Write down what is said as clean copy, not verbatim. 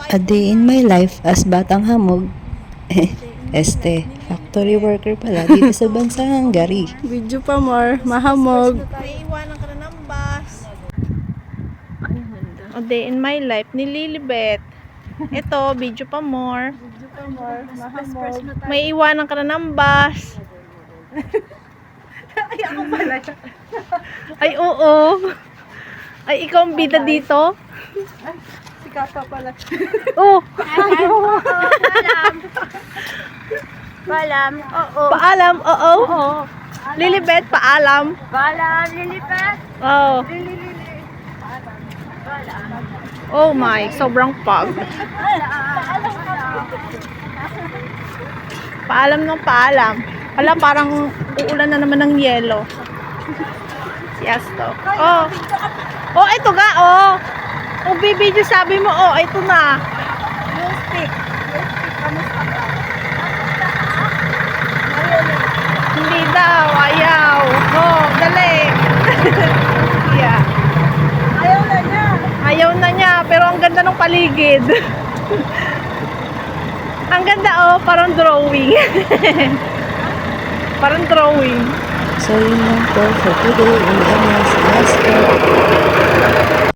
A day in my life as batang hamog. Factory worker pala dito sa bansang Hungary. Video pa more, mahamog. May iwanan ka na ng bus. A day in my life ni Lilibet. Ito, video pa more. Video pa more, mahamog. May iwanan ka na ng bus. Ay, ako pala. Ay, oo. Ay, ikaw ang bida dito. Si Kaka pala. Oh, Paalam, oo. paalam, oo. Lilibet, paalam. Paalam, lilipat. Oh. Oh my, sobrang pag. Paalam ng paalam. Wala, parang uulan na naman ng yelo. Yes to. Oh. Oh, ito ga, oh. Oh, bibidyo sabi mo, oh, ito na. Yung stick. Kamusta ka? Hindi daw, ayaw. Oh, dali. Yeah. Ayaw na niya. Ayaw na niya, pero ang ganda ng paligid. Ang ganda, oh, parang drawing. Parang drawing. So yun lang po for today. And then,